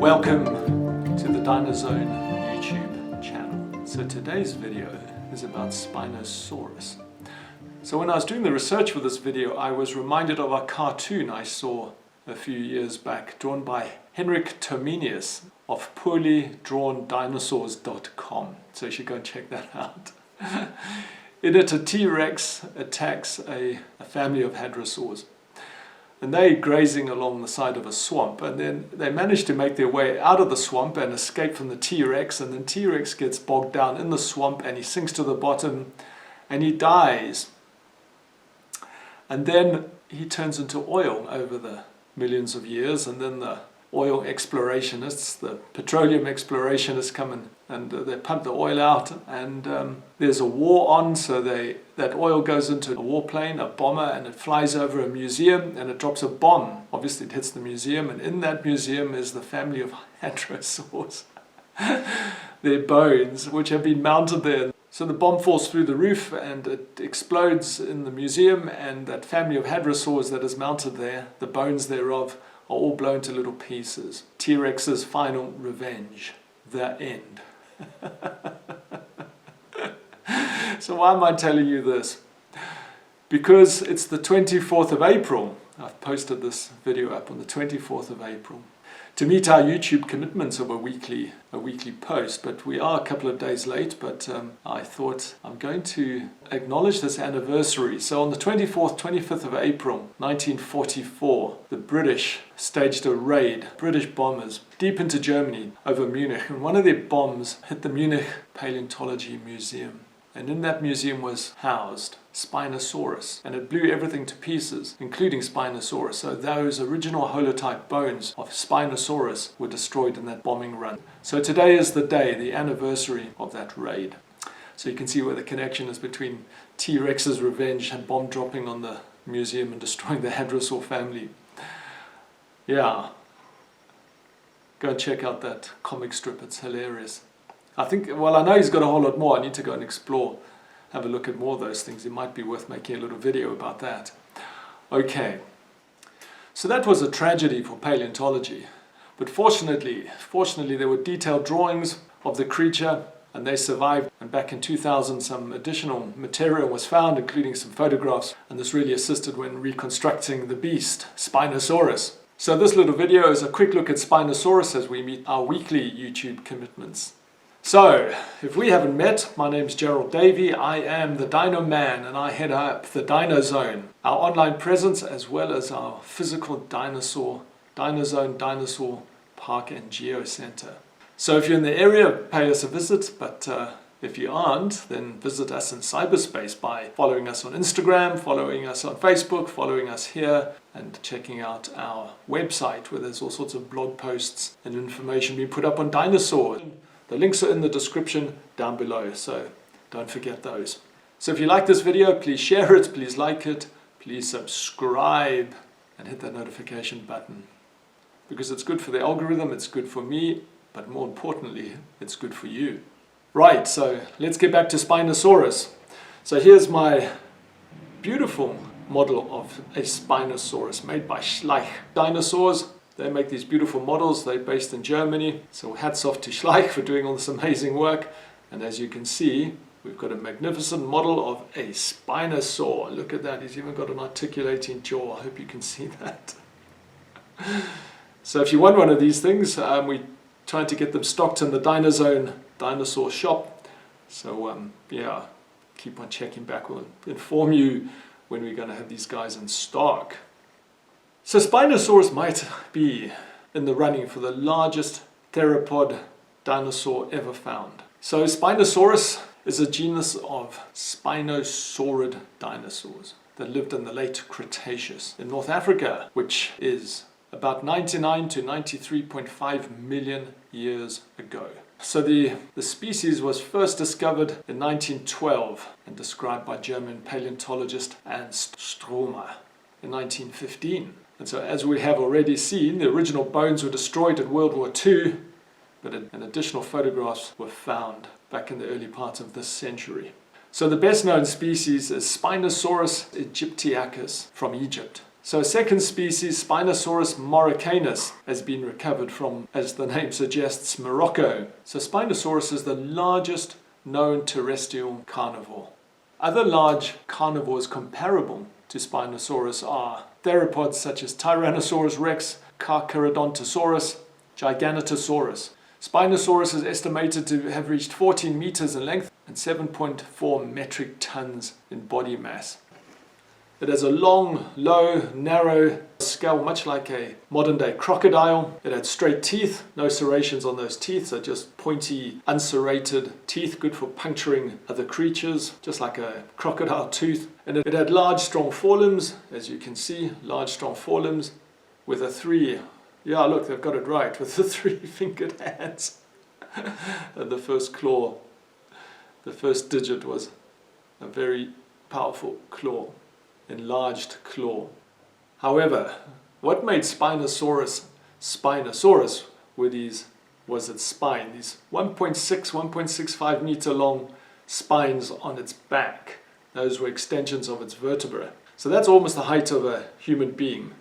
Welcome to the DinoZone YouTube channel. So today's video is about Spinosaurus. So when I was doing the research for this video, I was reminded of a cartoon I saw a few years back, drawn by Henrik Tomenius of poorlydrawndinosaurs.com. So you should go and check that out. In it, a T-Rex attacks a family of hadrosaurs. And they're grazing along the side of a swamp, and then they manage to make their way out of the swamp and escape from the T-Rex, and then T-Rex gets bogged down in the swamp and he sinks to the bottom and he dies. And then he turns into oil over the millions of years, and then the oil explorationists, the petroleum explorationists come and they pump the oil out, and there's a war on, so that oil goes into a warplane, a bomber, and it flies over a museum and it drops a bomb. Obviously it hits the museum, and in that museum is the family of hadrosaurs, their bones, which have been mounted there. So the bomb falls through the roof and it explodes in the museum, and that family of hadrosaurs that is mounted there, the bones thereof, are all blown to little pieces. T-Rex's final revenge. The end. So why am I telling you this? Because it's the 24th of April. I've posted this video up on the 24th of April to meet our YouTube commitments of a weekly post, but we are a couple of days late, but I thought I'm going to acknowledge this anniversary. So on the 25th of April 1944, the British staged a raid, British bombers, deep into Germany over Munich, and one of their bombs hit the Munich Palaeontology Museum. And in that museum was housed Spinosaurus, and it blew everything to pieces, including Spinosaurus. So those original holotype bones of Spinosaurus were destroyed in that bombing run. So today is the day, the anniversary of that raid. So you can see where the connection is between T-Rex's revenge and bomb dropping on the museum and destroying the hadrosaur family. Yeah. Go and check out that comic strip, it's hilarious. I know he's got a whole lot more. I need to go and explore, have a look at more of those things. It might be worth making a little video about that. Okay, so that was a tragedy for paleontology. But fortunately there were detailed drawings of the creature, and they survived. And back in 2000, some additional material was found, including some photographs, and this really assisted when reconstructing the beast, Spinosaurus. So this little video is a quick look at Spinosaurus as we meet our weekly YouTube commitments. So, if we haven't met, my name's Gerald Davey, I am the Dino Man, and I head up the DinoZone, our online presence as well as our physical DinoZone Dinosaur Park and Geo Center. So if you're in the area, pay us a visit, but if you aren't, then visit us in cyberspace by following us on Instagram, following us on Facebook, following us here, and checking out our website where there's all sorts of blog posts and information being put up on dinosaurs. The links are in the description down below, so don't forget those. So if you like this video, please share it, please like it, please subscribe and hit that notification button. Because it's good for the algorithm, it's good for me, but more importantly, it's good for you. Right, so let's get back to Spinosaurus. So here's my beautiful model of a Spinosaurus made by Schleich Dinosaurs. They make these beautiful models. They're based in Germany. So hats off to Schleich for doing all this amazing work. And as you can see, we've got a magnificent model of a Spinosaur. Look at that. He's even got an articulating jaw. I hope you can see that. So if you want one of these things, we're trying to get them stocked in the DinoZone dinosaur shop. So yeah, keep on checking back. We'll inform you when we're going to have these guys in stock. So Spinosaurus might be in the running for the largest theropod dinosaur ever found. So Spinosaurus is a genus of spinosaurid dinosaurs that lived in the late Cretaceous in North Africa, which is about 99 to 93.5 million years ago. So the species was first discovered in 1912 and described by German paleontologist Ernst Stromer in 1915. And so as we have already seen, the original bones were destroyed in World War II, but additional photographs were found back in the early part of this century. So the best known species is Spinosaurus aegyptiacus from Egypt. So a second species, Spinosaurus mauriccanus, has been recovered from, as the name suggests, Morocco. So Spinosaurus is the largest known terrestrial carnivore. Other large carnivores comparable to Spinosaurus are theropods such as Tyrannosaurus rex, Carcharodontosaurus, Giganotosaurus. Spinosaurus is estimated to have reached 14 meters in length and 7.4 metric tons in body mass. It has a long, low, narrow skull, much like a modern-day crocodile. It had straight teeth, no serrations on those teeth, so just pointy, unserrated teeth, good for puncturing other creatures, just like a crocodile tooth. And it had large, strong forelimbs, as you can see, large, strong forelimbs with yeah, look, they've got it right, with the 3-fingered hands. And the first claw, the first digit was a very powerful claw. Enlarged claw. However, what made Spinosaurus Spinosaurus was its spine, these 1.65 meter long spines on its back. Those were extensions of its vertebrae. So that's almost the height of a human being.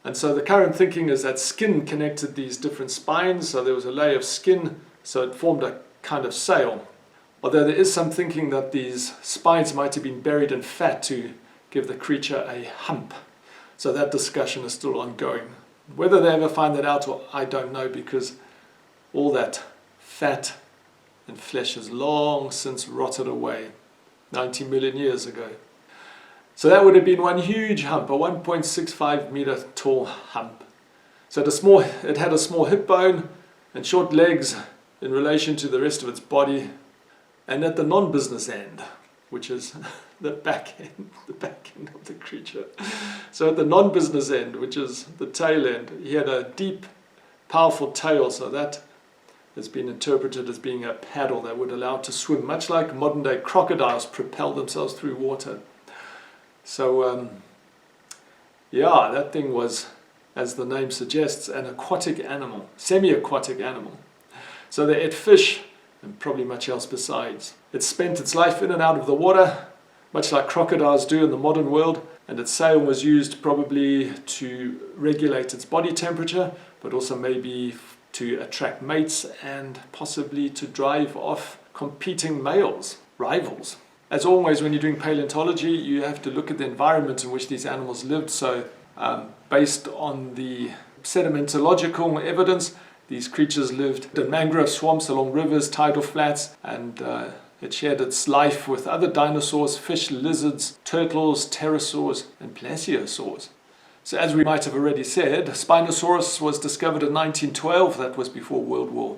And so the current thinking is that skin connected these different spines, so there was a layer of skin, so it formed a kind of sail. Although there is some thinking that these spines might have been buried in fat to give the creature a hump. So that discussion is still ongoing. Whether they ever find that out, I don't know, because all that fat and flesh has long since rotted away 90 million years ago. So that would have been one huge hump, a 1.65 meter tall hump. So it had a small hip bone and short legs in relation to the rest of its body. And at the non-business end, which is the back end of the creature. So at the non-business end, which is the tail end, he had a deep, powerful tail, so that has been interpreted as being a paddle that would allow it to swim, much like modern-day crocodiles propel themselves through water. So, yeah, that thing was, as the name suggests, an aquatic animal, semi-aquatic animal. So they ate fish and probably much else besides. It spent its life in and out of the water, much like crocodiles do in the modern world, and its sail was used probably to regulate its body temperature, but also maybe to attract mates and possibly to drive off competing males, rivals. As always, when you're doing paleontology, you have to look at the environment in which these animals lived. So based on the sedimentological evidence, these creatures lived in mangrove swamps along rivers, tidal flats, and it shared its life with other dinosaurs, fish, lizards, turtles, pterosaurs, and plesiosaurs. So as we might have already said, Spinosaurus was discovered in 1912, that was before World War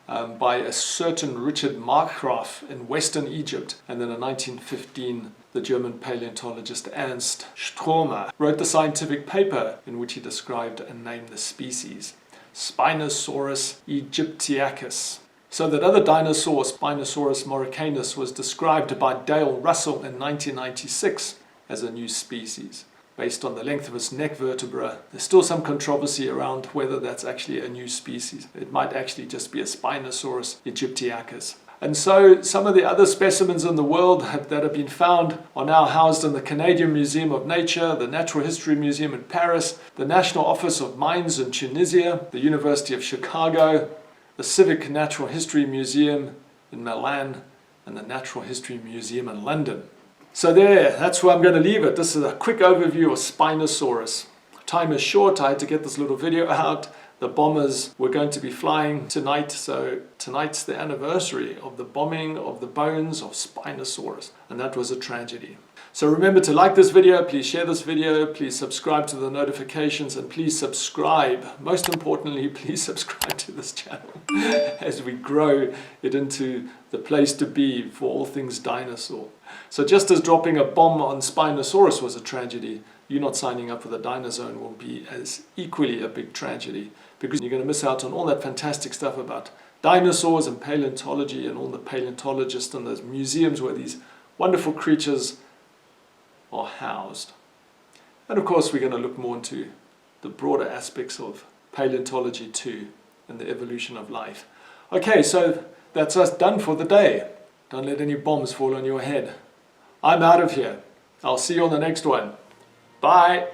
I, by a certain Richard Markgraf in Western Egypt. And then in 1915, the German paleontologist Ernst Stromer wrote the scientific paper in which he described and named the species, Spinosaurus aegyptiacus. So that other dinosaur, Spinosaurus mauriccanus, was described by Dale Russell in 1996 as a new species. Based on the length of its neck vertebra, there's still some controversy around whether that's actually a new species. It might actually just be a Spinosaurus aegyptiacus. And so some of the other specimens in the world that have been found are now housed in the Canadian Museum of Nature, the Natural History Museum in Paris, the National Office of Mines in Tunisia, the University of Chicago, the Civic Natural History Museum in Milan, and the Natural History Museum in London. So that's where I'm going to leave it. This is a quick overview of Spinosaurus. Time is short. I had to get this little video out. The bombers were going to be flying tonight, so tonight's the anniversary of the bombing of the bones of Spinosaurus, and that was a tragedy. So remember to like this video, please share this video, please subscribe to the notifications, and please subscribe. Most importantly, please subscribe to this channel as we grow it into the place to be for all things dinosaur. So just as dropping a bomb on Spinosaurus was a tragedy, you not signing up for the Dinozone will be as equally a big tragedy, because you're going to miss out on all that fantastic stuff about dinosaurs and paleontology and all the paleontologists and those museums where these wonderful creatures are housed. And of course we're going to look more into the broader aspects of paleontology too and the evolution of life. Okay, so that's us done for the day. Don't let any bombs fall on your head. I'm out of here. I'll see you on the next one. Bye.